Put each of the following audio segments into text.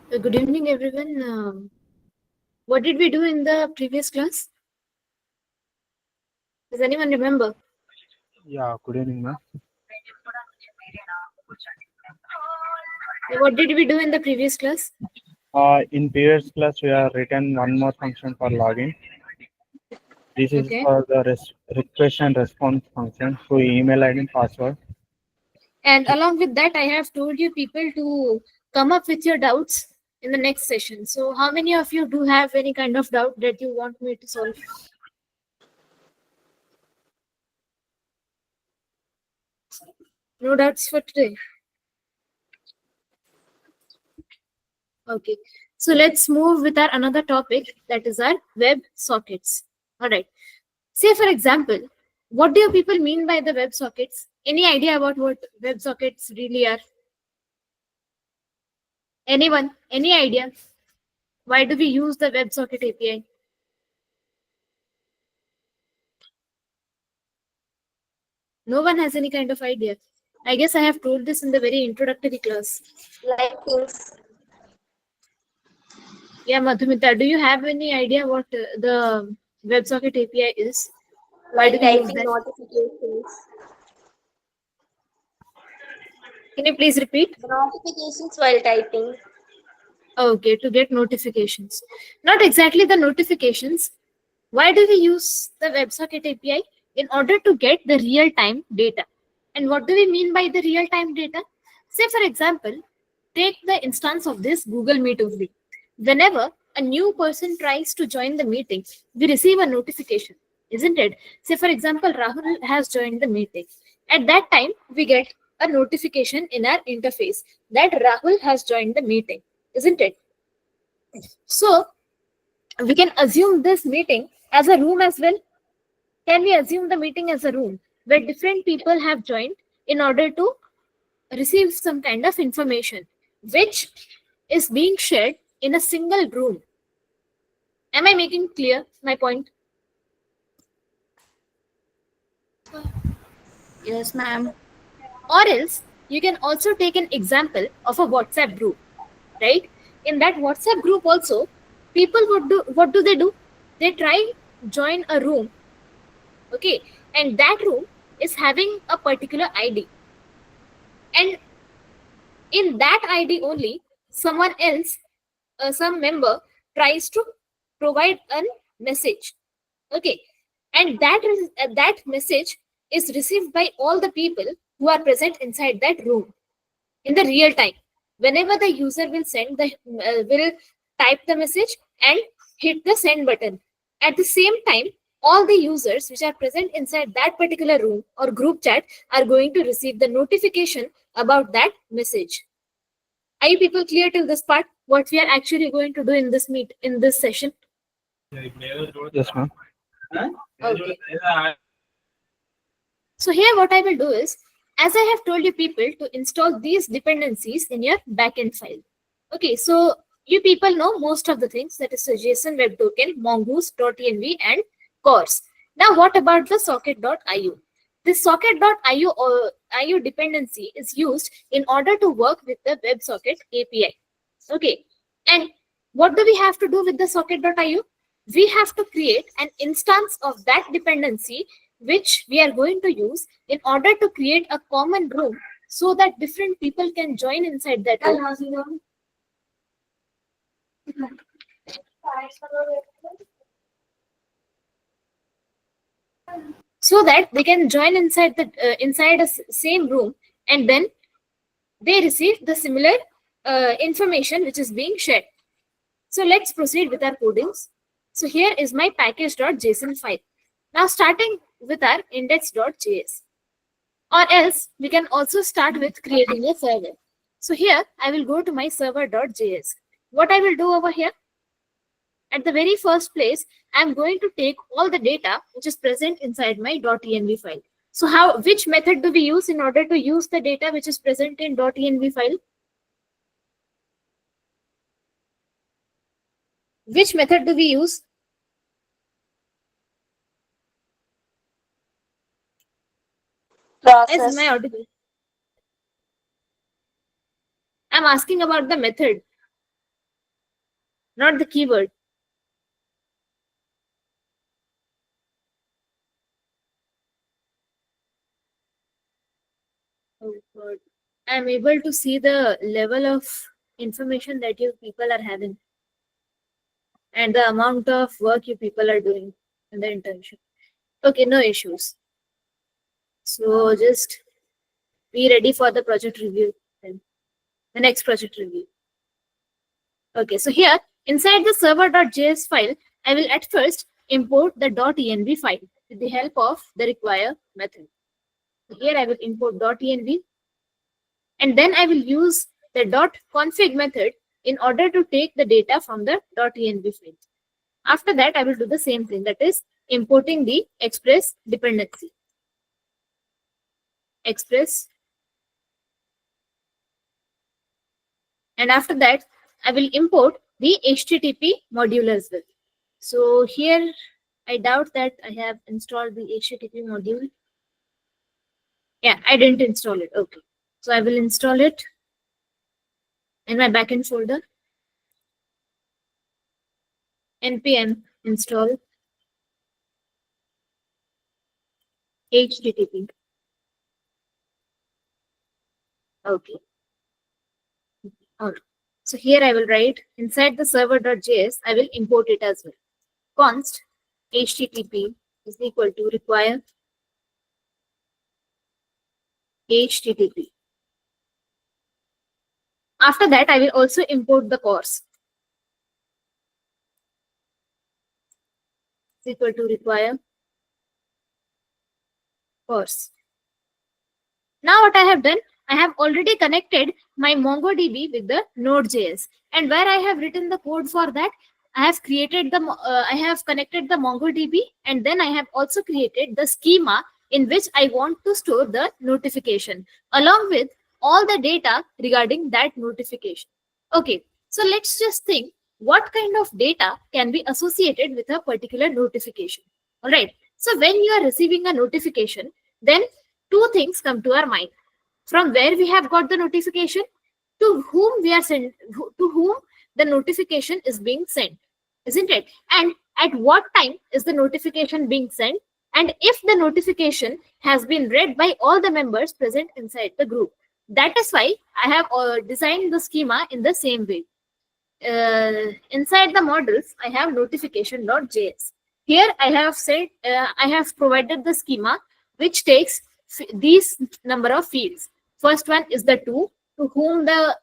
Good evening, everyone. What did we do in the previous class? Does anyone remember? Yeah, good evening, ma'am. What did we do in the previous class? In previous class, we have written one more function for login. This is Okay. for the request and response function through email ID and password. And along with that, I have told you people to come up with your doubts in the next session. So, how many of you do have any kind of doubt that you want me to solve? No doubts for today. Okay. So, let's move with our another topic, that is our web sockets. All right. Say, for example, what do you people mean by the web sockets? Any idea about what web sockets really are? Anyone? Any idea? Why do we use the WebSocket API? No one has any kind of idea. I guess I have told this in the very introductory class. Like things Yeah, Madhumita, do you have any idea what the WebSocket API is? Why do while we use typing that? notifications. Can you please repeat? The notifications while typing. Okay, to get notifications. Not exactly the notifications. Why do we use the WebSocket API? In order to get the real time data. And what do we mean by the real time data? Say, for example, take the instance of this Google Meet only. Whenever a new person tries to join the meeting, we receive a notification, isn't it? Say, for example, Rahul has joined the meeting. At that time, we get a notification in our interface that Rahul has joined the meeting, isn't it? So, we can assume this meeting as a room as well. Can we assume the meeting as a room where different people have joined in order to receive some kind of information which is being shared in a single room? Am I making clear my point? Yes, ma'am. Or else you can also take an example of a WhatsApp group, right? In that WhatsApp group also, people what do they do? They try join a room, okay, and that room is having a particular ID, and in that ID only, someone else, some member tries to provide a message, okay, and that message is received by all the people who are present inside that room in the real time. Whenever the user will send the will type the message and hit the send button, at the same time all the users which are present inside that particular room or group chat are going to receive the notification about that message. Are you people clear till this part? What we are actually going to do in this in this session? Yes, ma'am. Okay. So here what I will do is, as I have told you people to install these dependencies in your backend file. Okay, so you people know most of the things, that is a JSON web token, mongoose.env and cores. Now what about the socket.io? This socket.io or IO dependency is used in order to work with the WebSocket API. Okay, and what do we have to do with the socket.io? We have to create an instance of that dependency which we are going to use in order to create a common room so that different people can join inside that room, so that they can join inside the inside a same room, and then they receive the similar information which is being shared. So let's proceed with our codings. So here is my package.json file. Now starting with our index.js, or else we can also start with creating a server. So here I will go to my server.js. What I will do over here, at the very first place, I'm going to take all the data which is present inside my .env file. So which method do we use in order to use the data which is present in .env file? Which method do we use? Is my Process. audible? I'm asking about the method. not the keyword. Oh God. I'm able to see the level of information that you people are having and the amount of work you people are doing in the internship. Okay, no issues. So just be ready for the project review then. The next project review. Okay, so here inside the server.js file, I will at first import the .env file with the help of the require method. So here I will import .env, and then I will use the .config method in order to take the data from the .env file. After that, I will do the same thing, that is importing the express dependency. Express. And after that, I will import the HTTP module as well. So here, I doubt that I have installed the HTTP module. Yeah, I didn't install it. Okay. So I will install it in my backend folder. npm install HTTP. Okay. All right. So here I will write inside the server.js, I will import it as well. Const HTTP is equal to require HTTP. After that, I will also import the course. Is equal to require course. Now what I have done, I have already connected my MongoDB with the Node.js, and where I have written the code for that, I have created the I have connected the MongoDB, and then I have also created the schema in which I want to store the notification along with all the data regarding that notification. Okay, so let's just think what kind of data can be associated with a particular notification. All right. So when you are receiving a notification, then two things come to our mind: from where we have got the notification, to whom we are sent, to whom the notification is being sent, isn't it? And at what time is the notification being sent, and if the notification has been read by all the members present inside the group. That is why I have designed the schema in the same way. Inside the models, I have notification.js. Here I have said I have provided the schema which takes these number of fields. First one is the to whom the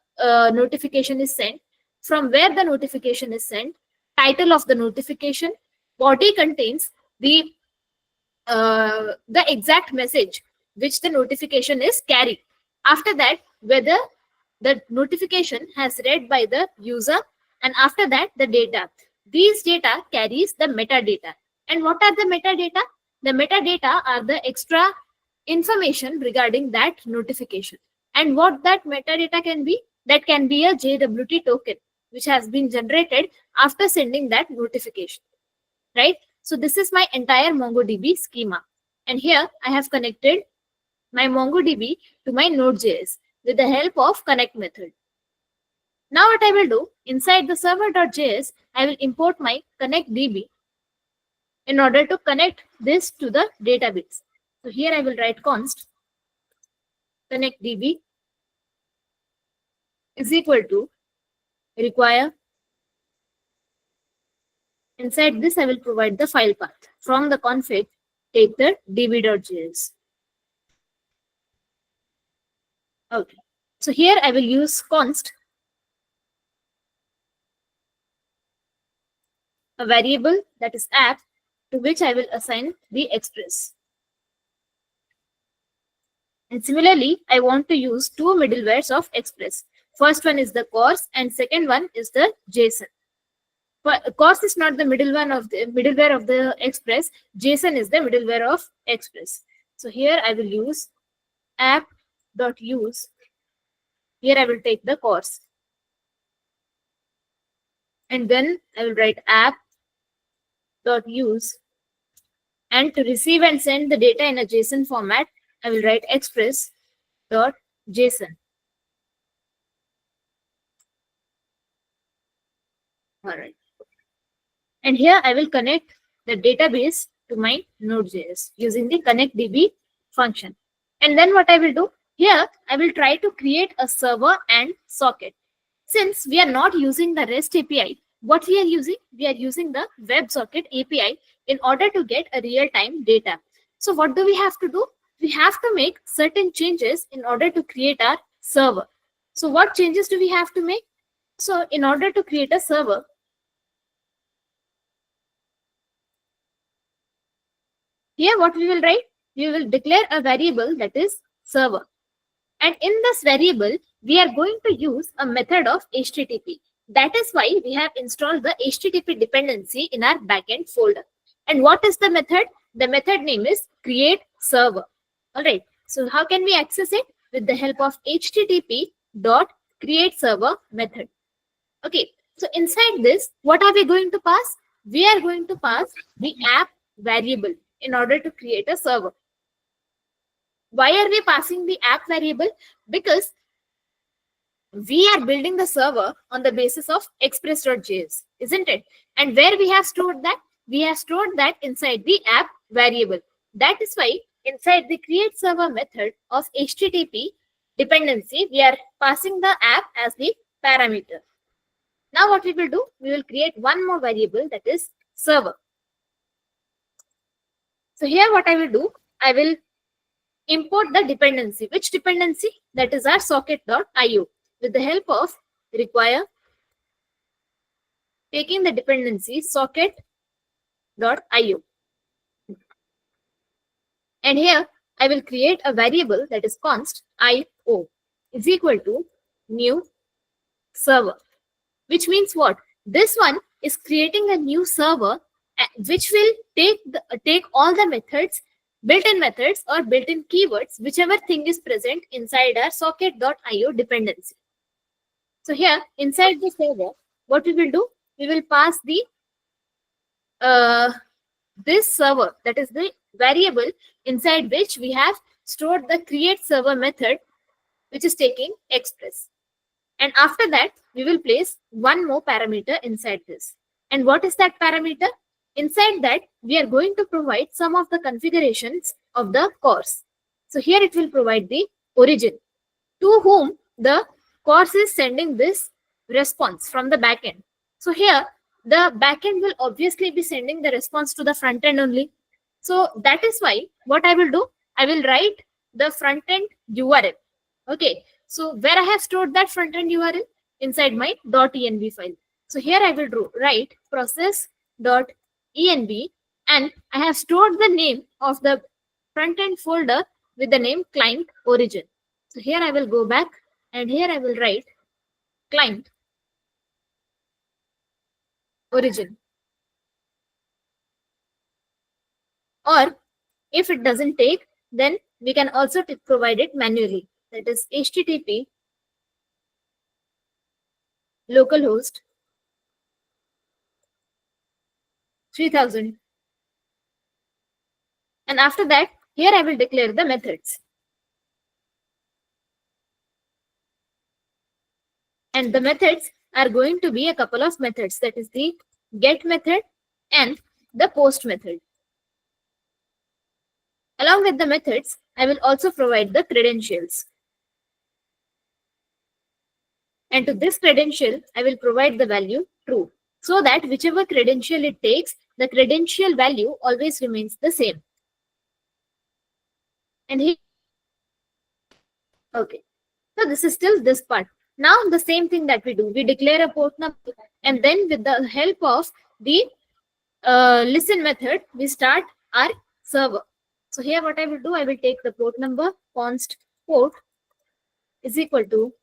notification is sent, from where the notification is sent, title of the notification, body contains the exact message which the notification is carrying. After that, whether the notification has read by the user, and after that the data. These data carries the metadata. And what are the metadata? The metadata are the extra information regarding that notification. And what that metadata can be? That can be a JWT token which has been generated after sending that notification, right? So this is my entire MongoDB schema. And here I have connected my MongoDB to my Node.js with the help of connect method. Now what I will do, inside the server.js, I will import my connectDB in order to connect this to the database. So here I will write const connectDB is equal to require. Inside this, I will provide the file path. From the config, take the db.js. Okay. So here I will use const, a variable that is app, to which I will assign the express. And similarly, I want to use two middlewares of express. First one is the course and second one is the JSON. Course is not the middleware of the express. JSON is the middleware of express. So here I will use app.use. Here I will take the course. And then I will write app.use. And to receive and send the data in a JSON format, I will write express.json. All right. And here I will connect the database to my Node.js using the connectdb function. And then what I will do here, I will try to create a server and socket. Since we are not using the REST API, what we are using? We are using the WebSocket API in order to get a real-time data. So what do we have to do? We have to make certain changes in order to create our server. So what changes do we have to make? So in order to create a server, here what we will write? We will declare a variable that is server. And in this variable, we are going to use a method of HTTP. That is why we have installed the HTTP dependency in our backend folder. And what is the method? The method name is create server. All right. So how can we access it? With the help of HTTP dot create server method. Okay. So inside this, what are we going to pass? We are going to pass the app variable in order to create a server. Why are we passing the app variable? Because we are building the server on the basis of express.js, isn't it? And where we have stored that? We have stored that inside the app variable. That is why inside the create server method of HTTP dependency, we are passing the app as the parameter. Now what we will do? We will create one more variable, that is server. So here what I will do? I will import the dependency. Which dependency? That is our socket.io. With the help of require, taking the dependency socket.io. And here I will create a variable that is const io is equal to new server. Which means what? This one is creating a new server which will take all the methods, built-in methods or built-in keywords, whichever thing is present inside our socket.io dependency. So here inside the server, what we will do? We will pass the this server, that is the variable inside which we have stored the create server method, which is taking express. And after that, we will place one more parameter inside this. And what is that parameter? Inside that, we are going to provide some of the configurations of the course. So here it will provide the origin to whom the course is sending this response from the backend. So here the backend will obviously be sending the response to the front end only. So that is why what I will do, I will write the front end URL. Okay, so where I have stored that front end URL? Inside my .env file. So here I will write process.env and I have stored the name of the front end folder with the name client origin. So here I will go back and here I will write client origin. Or if it doesn't take, then we can also provide it manually. That is HTTP localhost 3000. And after that, here I will declare the methods. And the methods are going to be a couple of methods. That is the get method and the post method. Along with the methods, I will also provide the credentials. And to this credential, I will provide the value true. So that whichever credential it takes, the credential value always remains the same. And here, okay. So this is still this part. Now the same thing that we do, we declare a port number and then with the help of the listen method, we start our server. So here what I will do, I will take the port number const port is equal to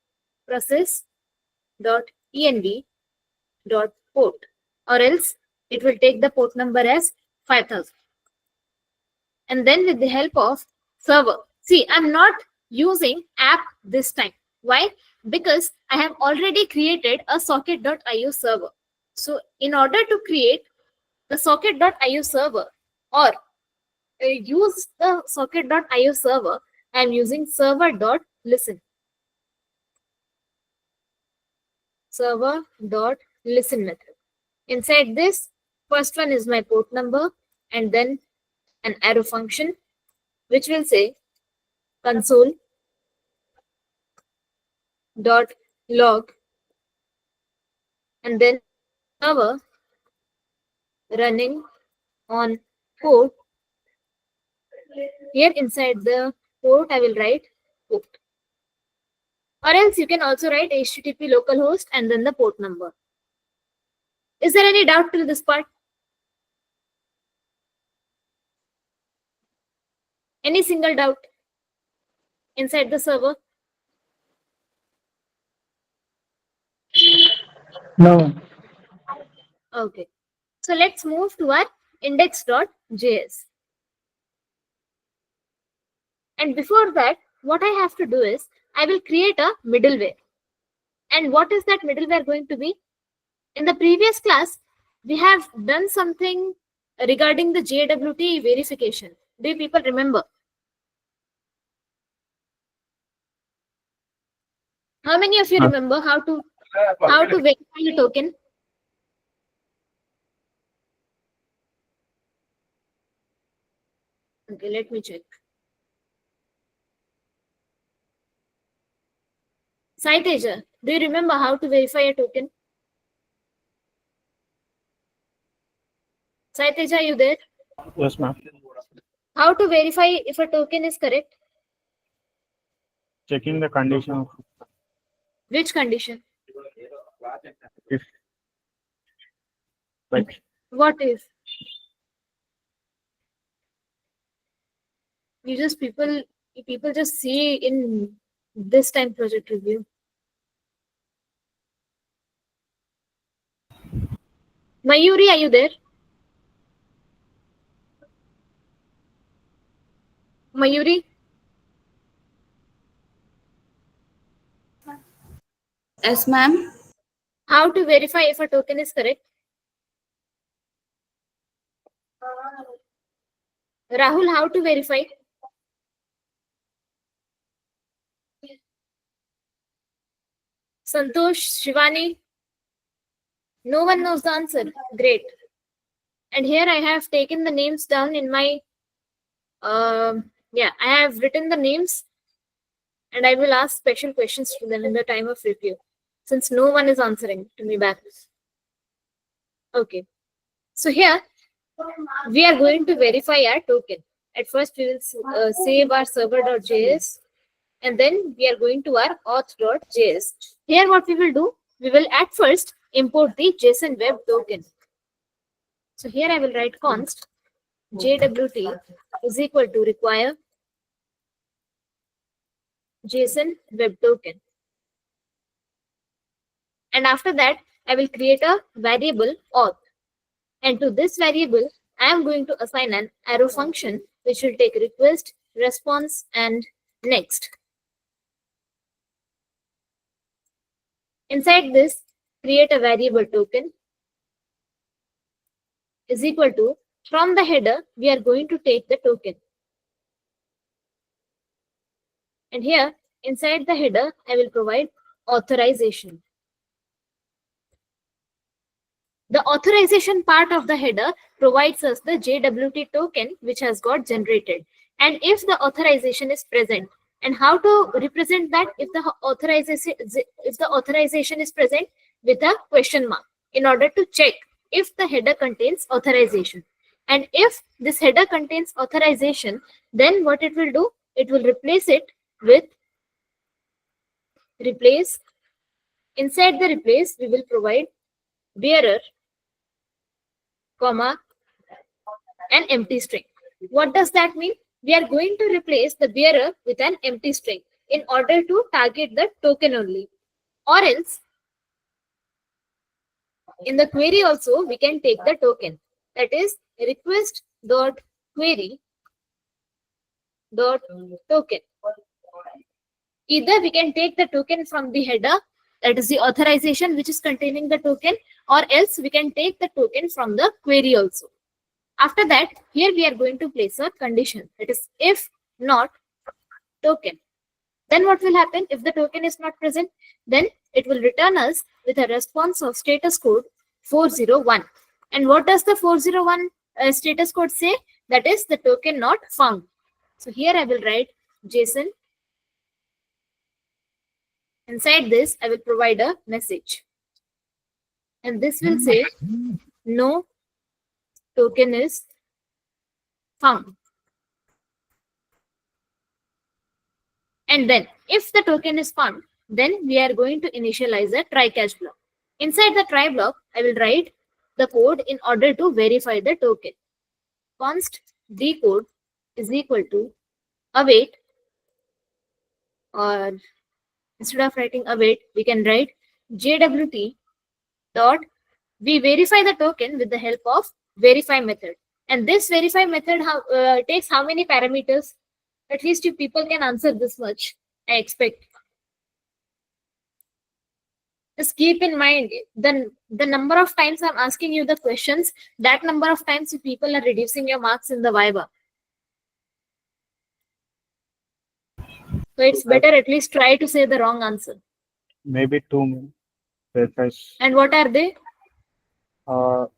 process.env.port, or else it will take the port number as 5000. And then with the help of server, see, I'm not using app this time. Why? Because I have already created a socket.io server. So in order to create the socket.io server or use the socket.io server, I'm using server.listen. Server.listen method. Inside this, first one is my port number, and then an arrow function which will say console dot log, and then server running on port. Here inside the port, I will write port. Or else you can also write HTTP localhost and then the port number. Is there any doubt till this part? Any single doubt inside the server? No. Okay. So let's move to our index.js. And before that, what I have to do is I will create a middleware. And what is that middleware going to be? In the previous class, we have done something regarding the JWT verification. Do you people remember? How many of you remember how to verify a token? Okay, let me check. Saiteja, do you remember how to verify a token? Saiteja, are you there? Yes, ma'am. How to verify if a token is correct? Checking the condition. Which condition? If like What if? You just people just see in this time project review. Mayuri, are you there? Mayuri? Yes, ma'am. How to verify if a token is correct? Rahul, how to verify? Santosh, Shivani? No one knows the answer. Great. And here I have taken the names down in my, I have written the names and I will ask special questions to them in the time of review since no one is answering to me back. Okay. So here we are going to verify our token. At first we will save our server.js and then we are going to our auth.js. Here what we will do, we will at first import the JSON web token. So here I will write const JWT is equal to require JSON web token. And after that, I will create a variable auth. And to this variable, I am going to assign an arrow function which will take request, response, and next. Inside this, create a variable token is equal to, from the header, we are going to take the token. And here, inside the header, I will provide authorization. The authorization part of the header provides us the JWT token which has got generated. And if the authorization is present, and how to represent that if the authorization is present with a question mark in order to check if the header contains authorization. And if this header contains authorization, then what it will do? It will replace it with replace. Inside the replace, we will provide bearer, comma, an empty string. What does that mean? We are going to replace the bearer with an empty string in order to target the token only. Or else, in the query also, we can take the token. That is request.query.token. Either we can take the token from the header, that is the authorization which is containing the token, or else we can take the token from the query also. After that, here we are going to place a condition, that is if not token. Then what will happen? If the token is not present, then it will return us with a response of status code 401. And what does the 401 status code say? That is the token not found. So here I will write JSON. Inside this, I will provide a message. And this will say no token is found. And then if the token is found, then we are going to initialize a try catch block. Inside the try block, I will write the code in order to verify the token. Const decode is equal to await, or instead of writing await, we can write jwt dot we verify the token with the help of verify method. And this verify method takes how many parameters? At least you people can answer this much, I expect. Just keep in mind the number of times I'm asking you the questions, that number of times you people are reducing your marks in the Viva. So it's better at least try to say the wrong answer. Maybe 2 verifies. And what are they?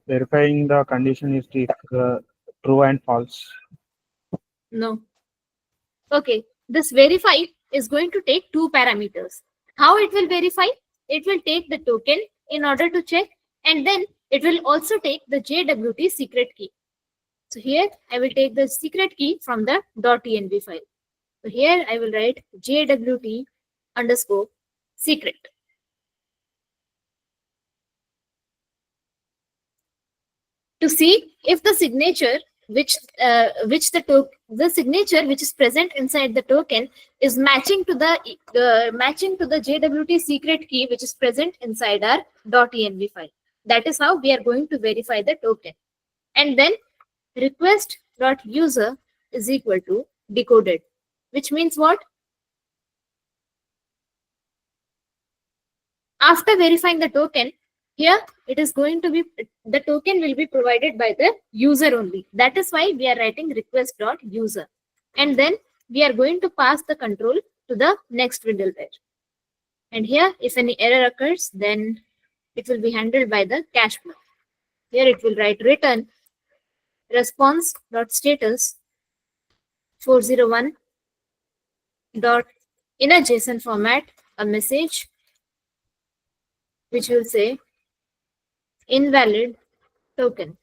Verifying the condition is true and false. No. Okay, this verify is going to take 2 parameters. How it will verify? It will take the token in order to check, and then it will also take the JWT secret key. So here I will take the secret key from the .env file. So here I will write JWT underscore secret. To see if the signature the signature which is present inside the token is matching to the JWT secret key which is present inside our .env file. That is how we are going to verify the token. And then request.user is equal to decoded, which means what? After verifying the token, here it is going to be, the token will be provided by the user only. That is why we are writing request.user. And then we are going to pass the control to the next middleware. And here, if any error occurs, then it will be handled by the cache block. Here it will write return response.status 401 dot in a JSON format a message which will say invalid token.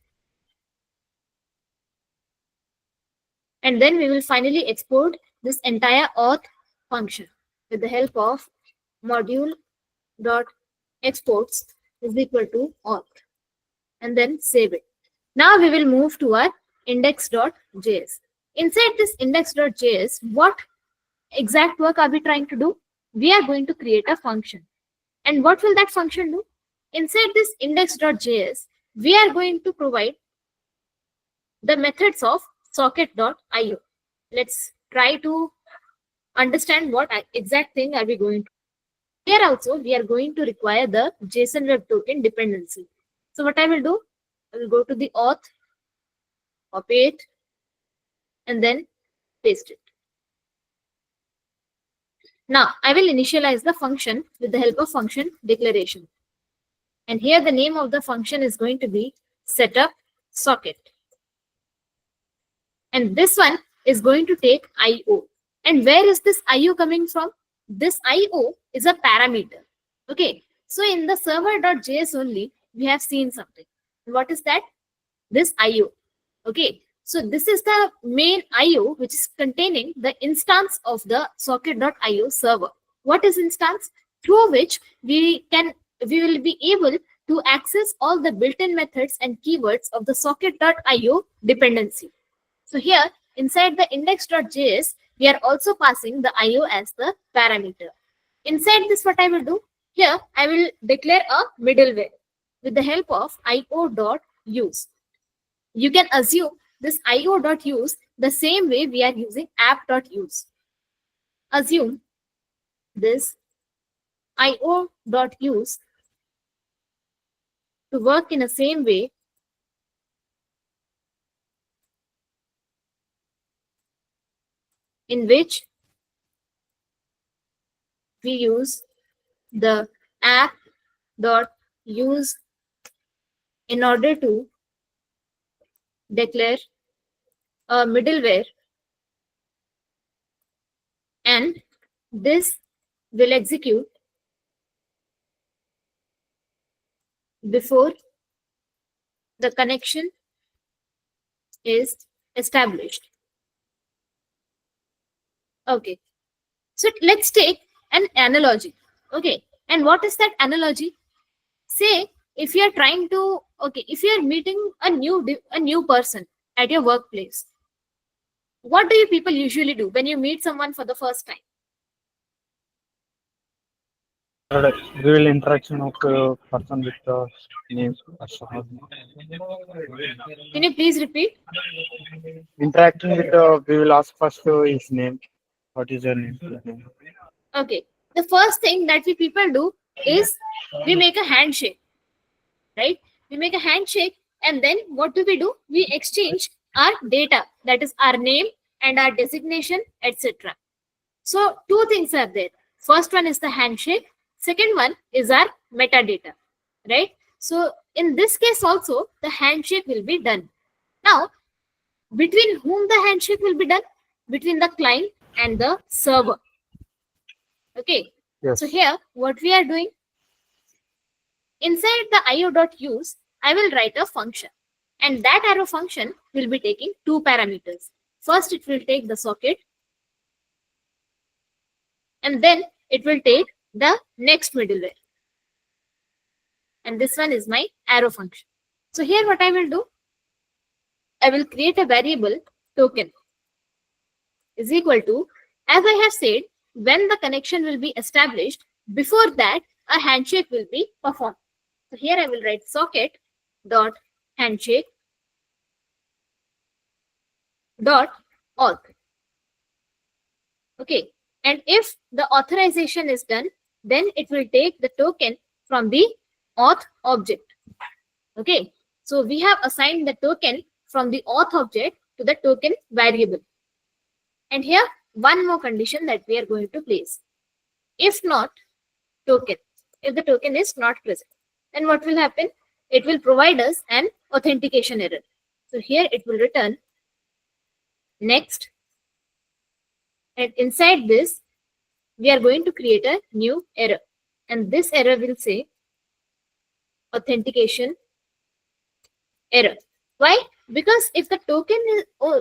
And then we will finally export this entire auth function with the help of module.exports is equal to auth, and then save it. Now we will move to our index.js. Inside this index.js, what exact work are we trying to do? We are going to create a function. And what will that function do? Inside this index.js, we are going to provide the methods of socket.io. Let's try to understand what exact thing are we going to. Here also, we are going to require the JSON Web Token dependency. So what I will do, I will go to the auth, copy it, and then paste it. Now, I will initialize the function with the help of function declaration. And here the name of the function is going to be setup socket. And this one is going to take IO. And where is this IO coming from? This IO is a parameter. Okay. So in the server.js only, we have seen something. What is that? This IO. Okay. So this is the main IO which is containing the instance of the socket.io server. What is instance? Through which we will be able to access all the built-in methods and keywords of the socket.io dependency. So here inside the index.js, we are also passing the IO as the parameter. Inside this, what I will do? Here I will declare a middleware with the help of io.use. You can assume this io.use the same way we are using app.use. Assume this io.use to work in the same way in which we use the app.use in order to declare a middleware, and this will execute before the connection is established. Okay, so let's take an analogy. Okay, and what is that analogy? Say if you are trying to, okay, if you are meeting a new person at your workplace, what do you people usually do when you meet someone for the first time? We will interaction of the person with the name. Can you please repeat? Interacting with the, we will ask first his name. What is your name? Okay, the first thing that we people do is we make a handshake, right? We make a handshake, and then what do? We exchange our data, that is our name and our designation, etc. So two things are there. First one is the handshake, second one is our metadata, right? So in this case also the handshake will be done. Now, between whom the handshake will be done? Between the client and the server. Okay. Yes. So here what we are doing, inside the io.use, I will write a function, and that arrow function will be taking two parameters. First, it will take the socket, and then it will take the next middleware. And this one is my arrow function. So here what I will do, I will create a variable token is equal to, as I have said, when the connection will be established, before that a handshake will be performed. So here I will write socket dot handshake dot auth. Okay, and if the authorization is done, then it will take the token from the auth object. Okay, so we have assigned the token from the auth object to the token variable. And here one more condition that we are going to place. If not token, if the token is not present, then what will happen? It will provide us an authentication error. So here it will return next, and inside this we are going to create a new error, and this error will say authentication error. Why? Because if the token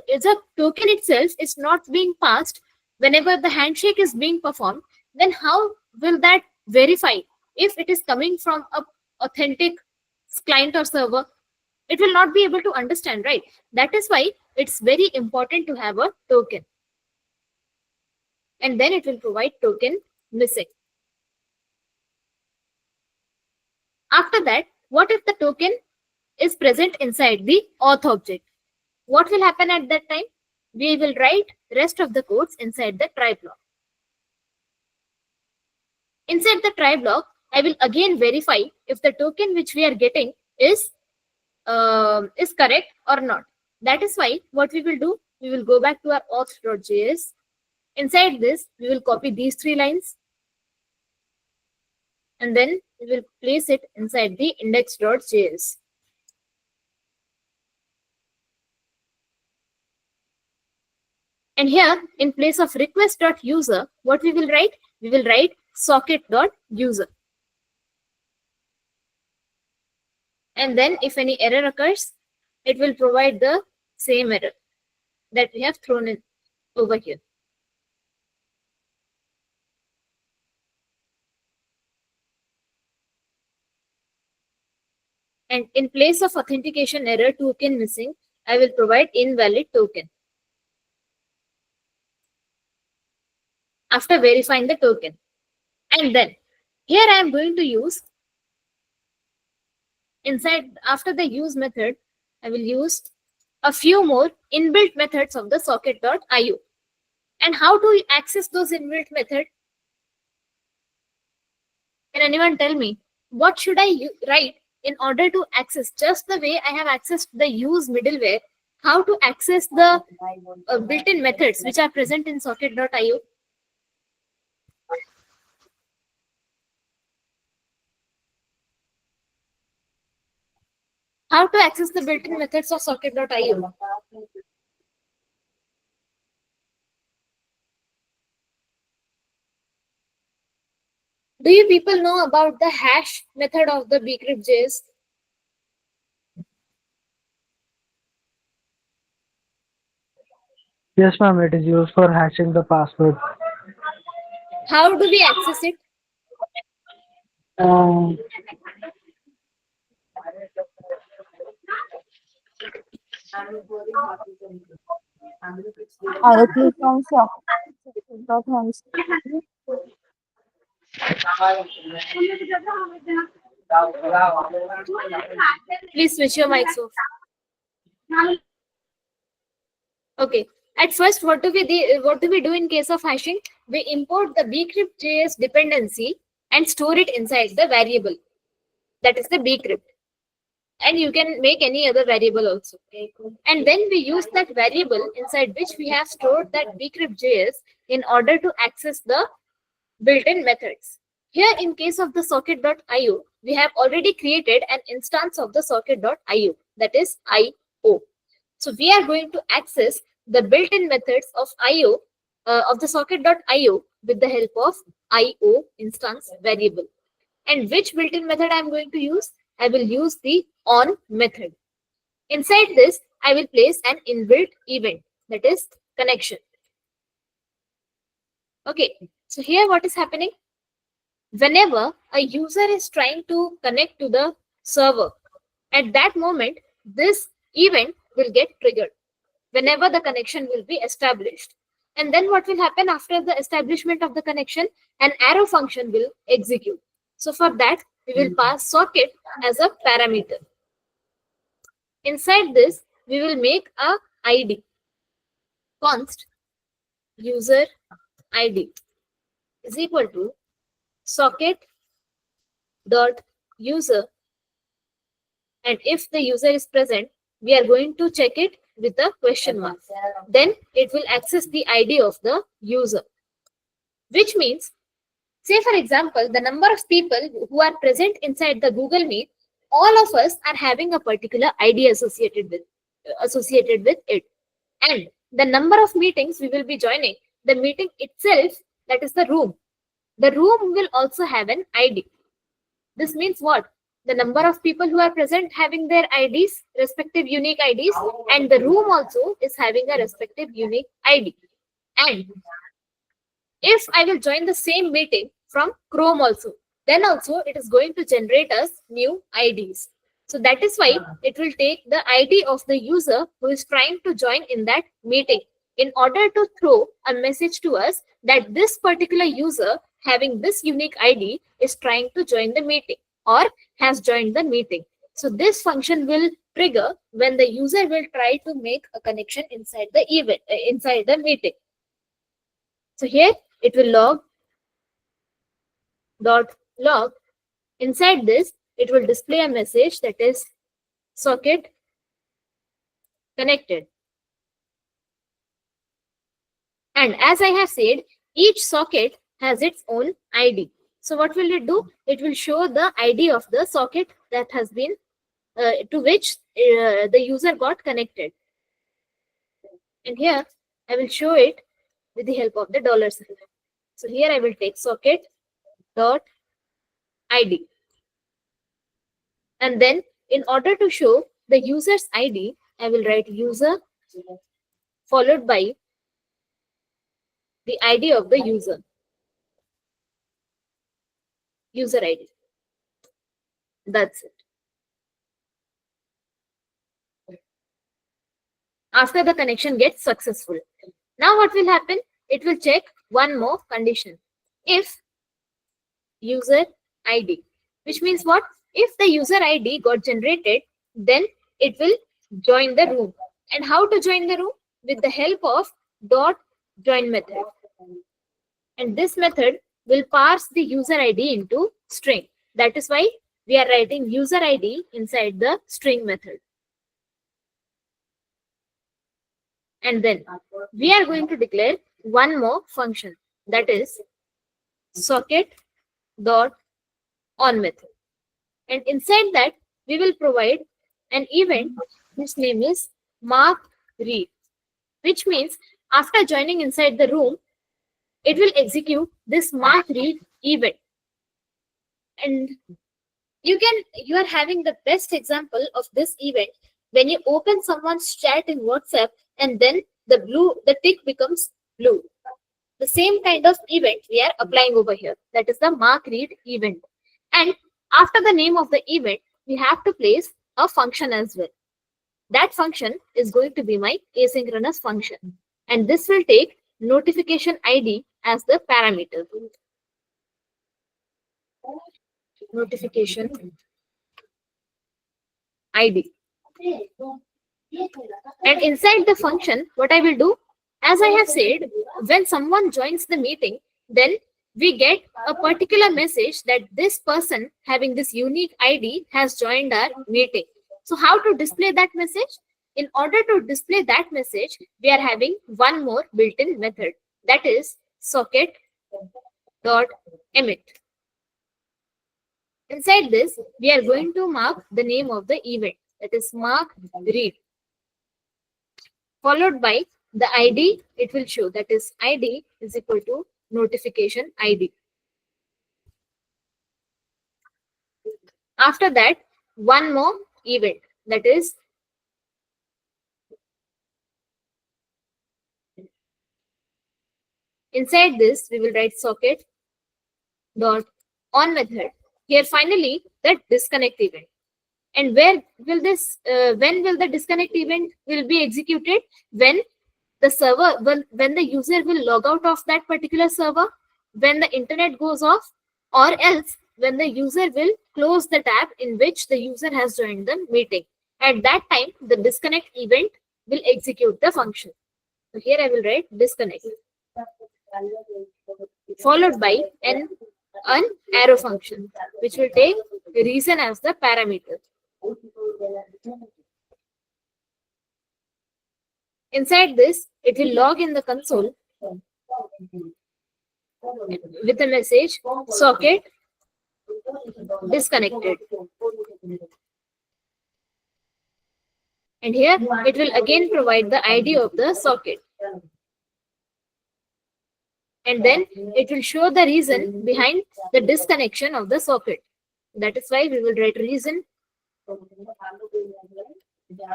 is a token itself is not being passed whenever the handshake is being performed, then how will that verify if it is coming from a authentic client or server? It will not be able to understand, right? That is why it's very important to have a token, and then it will provide token missing. After that, what if the token is present inside the auth object? What will happen at that time? We will write rest of the codes inside the try block. Inside the try block, I will again verify if the token which we are getting is correct or not. That is why what we will do, we will go back to our auth.js. Inside this, we will copy these three lines, and then we will place it inside the index.js. And here, in place of request.user, what we will write? We will write socket.user. And then if any error occurs, it will provide the same error that we have thrown in over here. And in place of authentication error token missing, I will provide invalid token after verifying the token. And then here I am going to use, inside after the use method, I will use a few more inbuilt methods of the socket.io. And how to access those inbuilt methods? Can anyone tell me what should I write in order to access, just the way I have accessed the use middleware, how to access the built-in methods which are present in socket.io? How to access the built-in methods of socket.io? Do you people know about the hash method of the bcrypt.js? Yes, ma'am, it is used for hashing the password. How do we access it? Um, I click on socket.hands. Please switch your mics off. Okay. At first, what do we do in case of hashing? We import the bcrypt.js dependency and store it inside the variable. That is the bcrypt. And you can make any other variable also. And then we use that variable inside which we have stored that bcrypt.js in order to access the built-in methods. Here in case of the socket.io, we have already created an instance of the socket.io, that is IO. So we are going to access the built-in methods of IO of the socket.io with the help of IO instance variable. And which built-in method I am going to use? I will use the on method. Inside this, I will place an inbuilt event, that is connection. Okay, so here what is happening? Whenever a user is trying to connect to the server, at that moment, this event will get triggered whenever the connection will be established. And then what will happen after the establishment of the connection? An arrow function will execute. So for that, we will pass socket as a parameter. Inside this, we will make a ID, const user ID is equal to socket dot user, and if the user is present, we are going to check it with a question mark. Then it will access the ID of the user, which means, say for example, the number of people who are present inside the Google Meet, all of us are having a particular ID associated with it, and the number of meetings we will be joining, the meeting itself, that is the room will also have an ID. This means what? The number of people who are present having their IDs, respective unique IDs, and the room also is having a respective unique ID. And if I will join the same meeting from Chrome also, then also it is going to generate us new IDs. So that is why it will take the ID of the user who is trying to join in that meeting in order to throw a message to us that this particular user having this unique ID is trying to join the meeting or has joined the meeting. So this function will trigger when the user will try to make a connection inside the event, inside the meeting. So here it will log. Inside this, it will display a message that is socket connected. And as I have said, each socket has its own ID. So what will it do? It will show the ID of the socket that has been to which the user got connected. And here I will show it with the help of the $sign. So here I will take socket dot ID. And then in order to show the user's ID, I will write user followed by the ID of the user ID. That's it. After the connection gets successful. Now what will happen? It will check one more condition. If user ID, which means what? If the user ID got generated, then it will join the room. And how to join the room? With the help of dot join method. And this method will parse the user ID into string. That is why we are writing user ID inside the string method. And then we are going to declare one more function, that is socket dot on method. And inside that we will provide an event whose name is mark read, which means after joining inside the room, it will execute this mark read event. And you are having the best example of this event when you open someone's chat in WhatsApp and then the tick becomes blue. The same kind of event we are applying over here. That is the mark read event. And after the name of the event, we have to place a function as well. That function is going to be my asynchronous function. And this will take notification ID as the parameter. Notification ID. And inside the function, what I will do, as I have said, when someone joins the meeting, then we get a particular message that this person having this unique ID has joined our meeting. So how to display that message? In order to display that message, we are having one more built-in method, that is socket dot emit. Inside this, we are going to mark the name of the event, that is mark read, followed by the ID. It will show, that is ID is equal to notification ID. After that, one more event, that is inside this we will write socket dot on method. Here finally that disconnect event. And where will this when will the disconnect event will be executed? When the server, when the user will log out of that particular server, when the internet goes off, or else when the user will close the tab in which the user has joined the meeting. At that time, the disconnect event will execute the function. So here I will write disconnect, followed by an arrow function, which will take reason as the parameter. Inside this, it will log in the console with a message socket disconnected. And here it will again provide the ID of the socket. And then it will show the reason behind the disconnection of the socket. That is why we will write reason.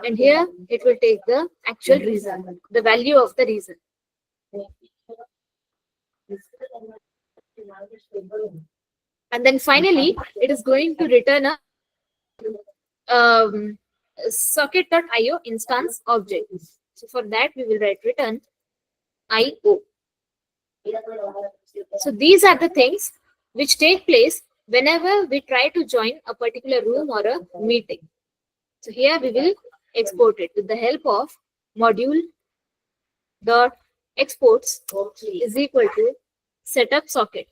And here it will take the actual reason, the value of the reason. And then finally, it is going to return a socket.io instance object. So for that, we will write return IO. So these are the things which take place whenever we try to join a particular room or a meeting. So here we will export it with the help of module dot exports is equal to setup socket.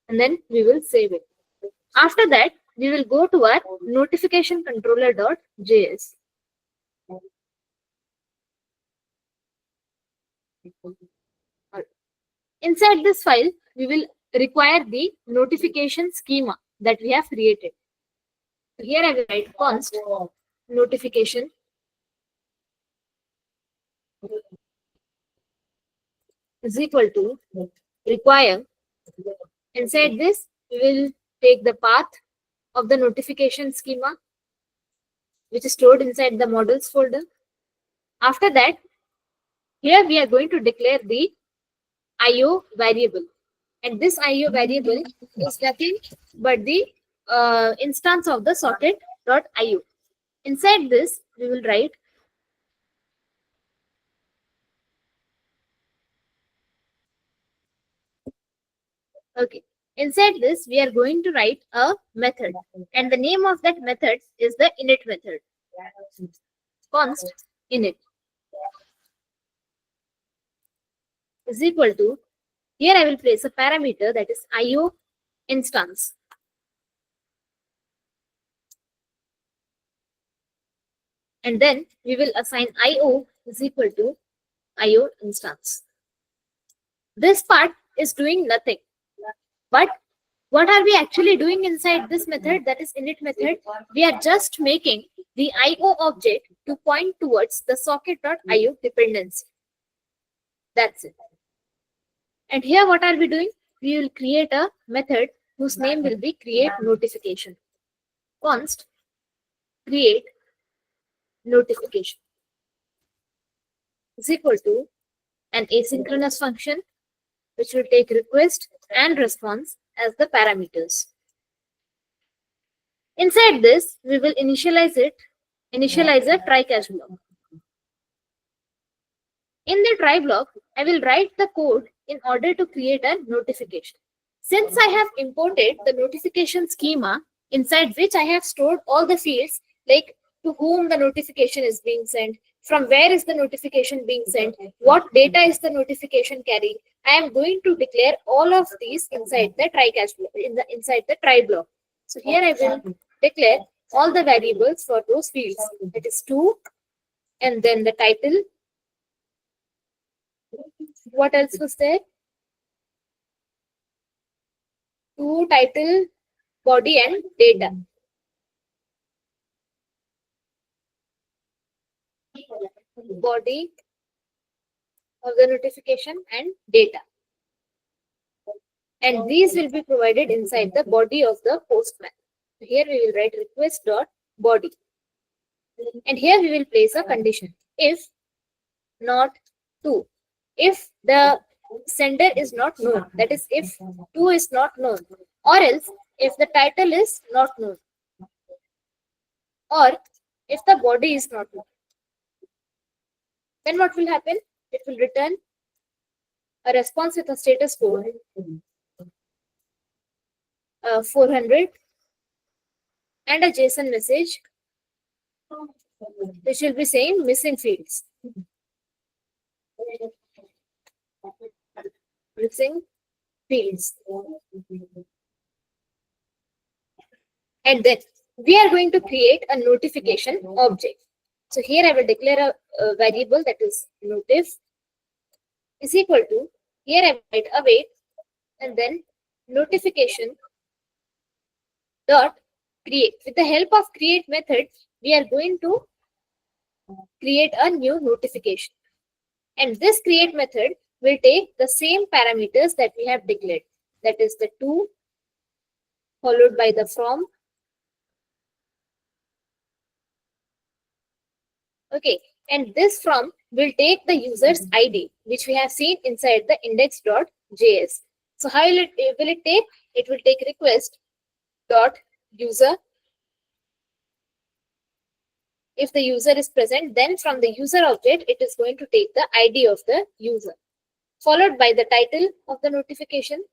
And then we will save it. After that, we will go to our notification controller.js. Inside this file, we will require the notification schema that we have created. So here I will write const notification is equal to require. Inside this, we will take the path of the notification schema, which is stored inside the models folder. After that, here we are going to declare the IO variable. And this IO variable is nothing but the instance of the socket.io. Inside this, we will write okay. Inside this, we are going to write a method. And the name of that method is the init method. Const init is equal to, here I will place a parameter, that is IO instance. And then we will assign IO is equal to IO instance. This part is doing nothing, but What are we actually doing inside this method, that is init method? We are just making the IO object to point towards the socket.io dependency. That's it. And here what are we doing? We will create a method whose name will be create notification. Const create notification is equal to an asynchronous function which will take request and response as the parameters. Inside this, we will initialize a try catch block. In the try block, I will write the code in order to create a notification. Since I have imported the notification schema inside which I have stored all the fields like to whom the notification is being sent, from where is the notification being sent, what data is the notification carrying, I am going to declare all of these inside the try catch block, inside the try block. So here I will declare all the variables for those fields. That is to, and then the title. What else was there? To, title, body, and data. Body of the notification and data. And these will be provided inside the body of the post method. So here we will write request.body. And here we will place a condition. If not to. If the sender is not known, that is if to is not known, or else if the title is not known, or if the body is not known, then what will happen? It will return a response with a status code 400 and a JSON message which will be saying missing fields. Missing fields. And then we are going to create a notification object. So here I will declare a variable that is notif is equal to, here I will write await and then notification dot create. With the help of create method, we are going to create a new notification. And this create method will take the same parameters that we have declared. That is the to followed by the from. Okay, and this from will take the user's ID, which we have seen inside the index.js. So how will it take? It will take request dot user. If the user is present, then from the user object, it is going to take the ID of the user, followed by the title of the notification,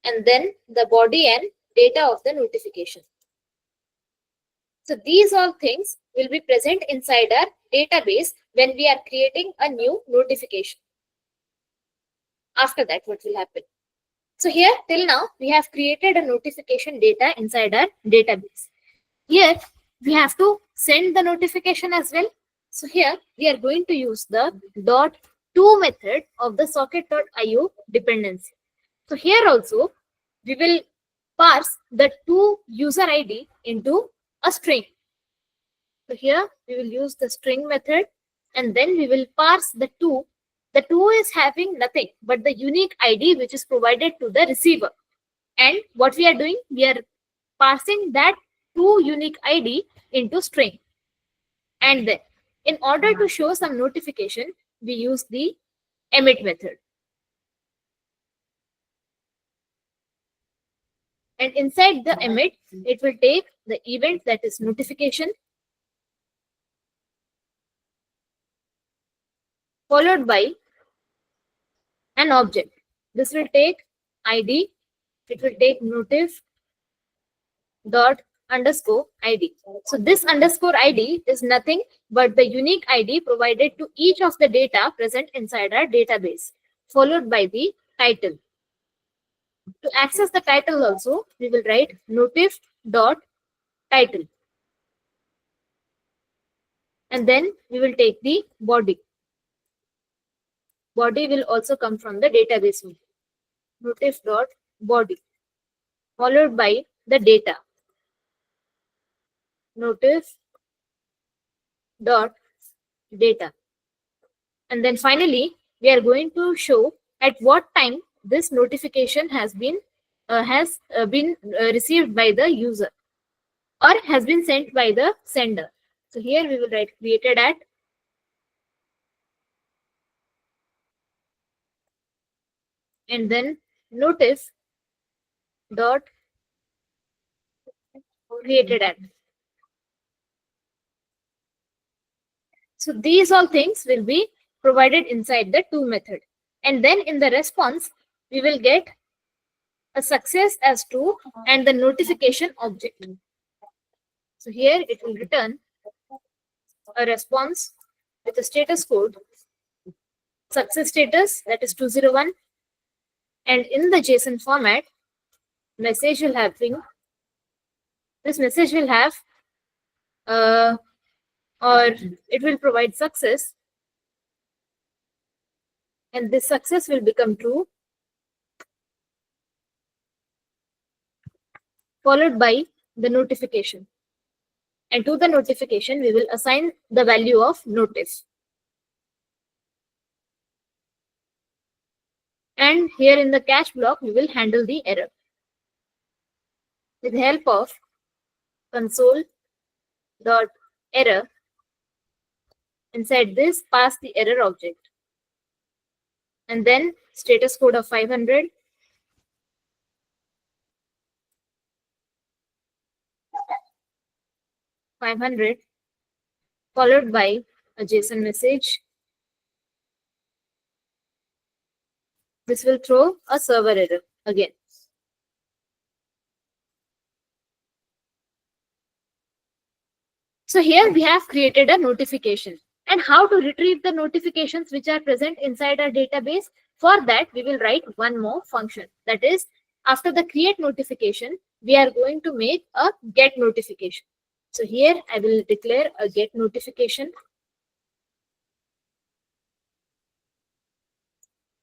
and then the body and data of the notification. So these all things will be present inside our database when we are creating a new notification. After that, what will happen? So here, till now, we have created a notification data inside our database. Here, we have to send the notification as well. So here, we are going to use the .to method of the socket.io dependency. So here also, we will parse the to user ID into a string. So here, we will use the string method and then we will parse the to. The to is having nothing but the unique ID which is provided to the receiver. And what we are doing, we are parsing that to unique ID into string. And then in order to show some notification, we use the emit method. And inside the emit, it will take the event that is notification, followed by an object. This will take ID. It will take notif dot underscore ID. So this underscore ID is nothing but the unique ID provided to each of the data present inside our database, followed by the title. To access the title also, we will write notif dot title. And then we will take the body. Body will also come from the database. Notif dot body, followed by the data, notice dot data. And then finally, we are going to show at what time this notification has been received by the user or has been sent by the sender. So here we will write created at, and then notice dot created at. So these all things will be provided inside the to method. And then in the response, we will get a success as true and the notification object. So here it will return a response with a status code, success status, that is 201. And in the JSON format, message will have ping. This message will have or it will provide success, and this success will become true, followed by the notification. And to the notification, we will assign the value of notice. And here in the catch block, we will handle the error with the help of console.error. Inside this, pass the error object. And then status code of 500. Followed by a JSON message. This will throw a server error again. So here we have created a notification. And how to retrieve the notifications which are present inside our database? For that, we will write one more function. That is, after the create notification, we are going to make a get notification. So here I will declare a get notification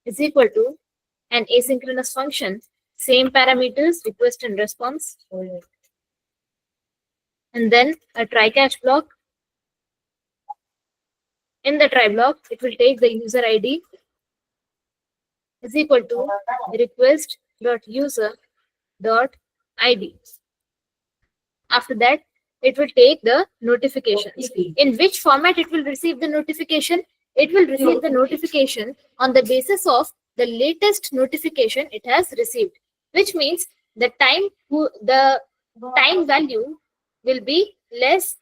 is equal to an asynchronous function, same parameters, request and response. And then a try catch block. In the try block, it will take the user ID is equal to request.user.id. After that, it will take the notifications. In which format it will receive the notification? It will receive the notification on the basis of the latest notification it has received, which means the time value will be less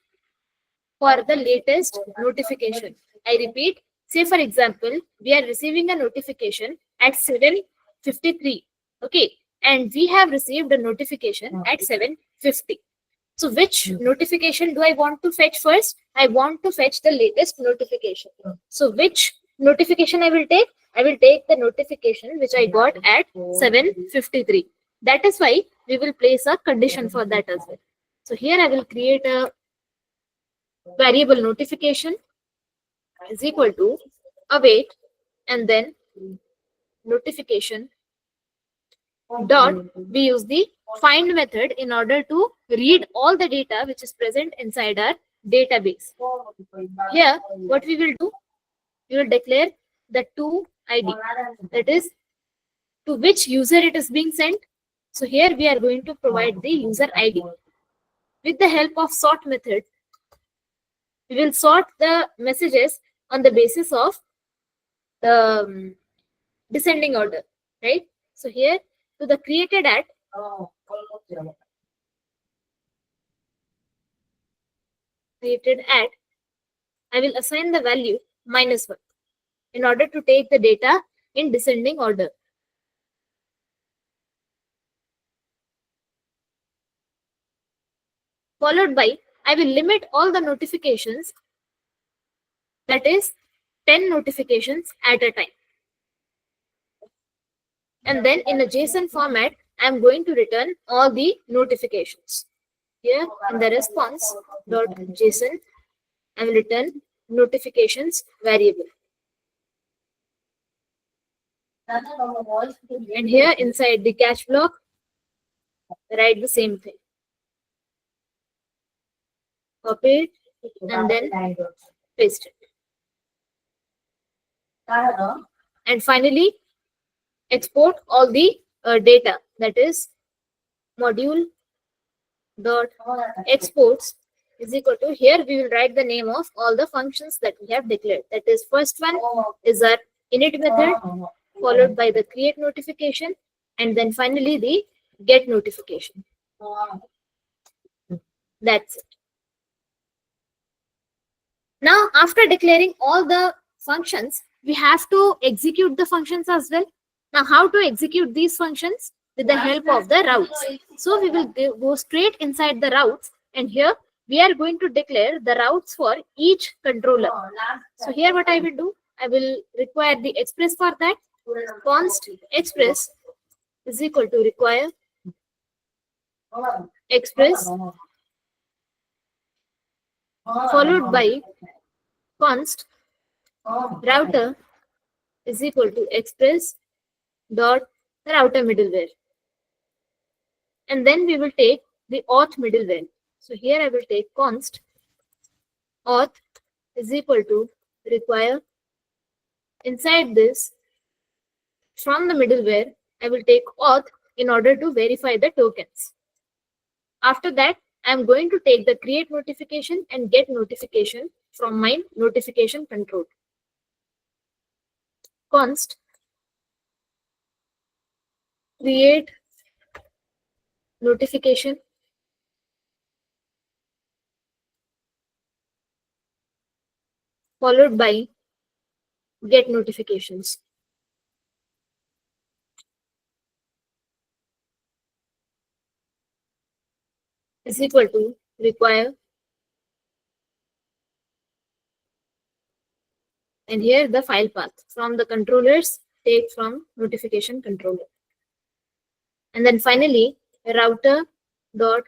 for the latest notification. I repeat, say for example, we are receiving a notification at 7:53. Okay, and we have received a notification at 7:50. So which notification do I want to fetch first? I want to fetch the latest notification. So which notification I will take? I will take the notification which I got at 7:53. That is why we will place a condition for that as well. So here I will create a variable notification is equal to await and then notification dot. We use the find method in order to read all the data which is present inside our database. Here, what we will do, we will declare the to ID, that is to which user it is being sent. So here we are going to provide the user ID. With the help of sort method, we will sort the messages on the basis of the descending order, right? So here to the created at, I will assign the value -1 in order to take the data in descending order. Followed by, I will limit all the notifications, that is 10 notifications at a time. And then in a JSON format, I'm going to return all the notifications. Here in the response.json, I will return notifications variable. And here inside the catch block, write the same thing. Copy it and then paste it. And finally, export all the data, that is module dot exports is equal to, here we will write the name of all the functions that we have declared. That is, first one is our init method, followed by the create notification, and then finally the get notification. That's it. Now, after declaring all the functions, we have to execute the functions as well. Now, how to execute these functions? With the help of the routes. So, we will go straight inside the routes, and here we are going to declare the routes for each controller. So, here what I will do, I will require the express for that. Const express is equal to require express followed by const router is equal to express dot router middleware, and then we will take the auth middleware. So here I will take const auth is equal to require, inside this from the middleware I will take auth in order to verify the tokens. After that, I am going to take the create notification and get notification from my notification control. Const create notification followed by get notifications. Is equal to require, and here the file path from the controllers, take from notification controller. And then finally, router dot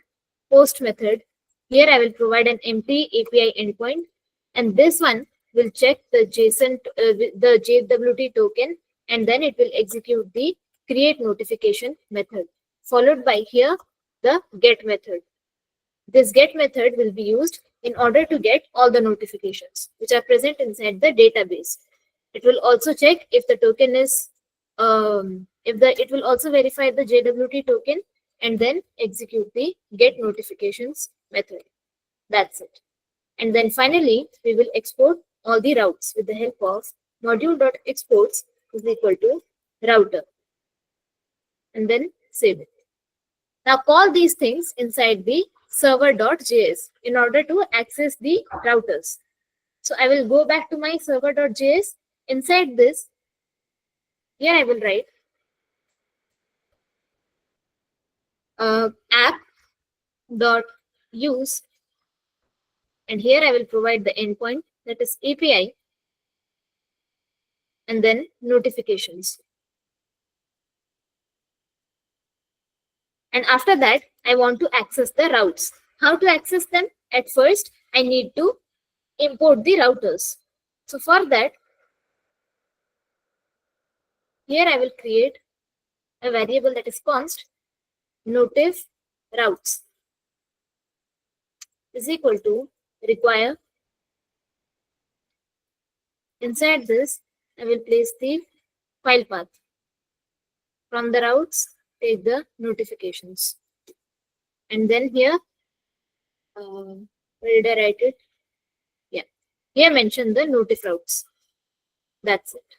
post method. Here I will provide an empty API endpoint, and this one will check the JSON, the JWT token, and then it will execute the create notification method, followed by here the get method. This get method will be used in order to get all the notifications which are present inside the database. It will also check if the token is, it will also verify the JWT token and then execute the get notifications method. That's it. And then finally, we will export all the routes with the help of module.exports is equal to router, and then save it. Now call these things inside the server.js in order to access the routers. So I will go back to my server.js. Inside this, here I will write app.use, and here I will provide the endpoint, that is API, and then notifications. And after that, I want to access the routes. How to access them? At first, I need to import the routers. So for that, here I will create a variable that is const notif routes is equal to require. Inside this, I will place the file path. From the routes, take the notifications. And then here, where did I write it? Yeah, here mention the notif routes. That's it.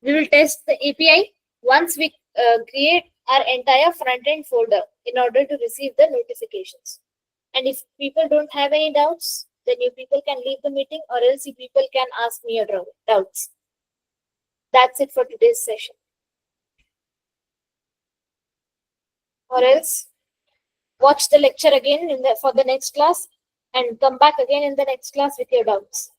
We will test the API once we create our entire front-end folder in order to receive the notifications. And if people don't have any doubts, then you people can leave the meeting, or else you people can ask me your doubts. That's it for today's session. Or else watch the lecture again for the next class and come back again in the next class with your doubts.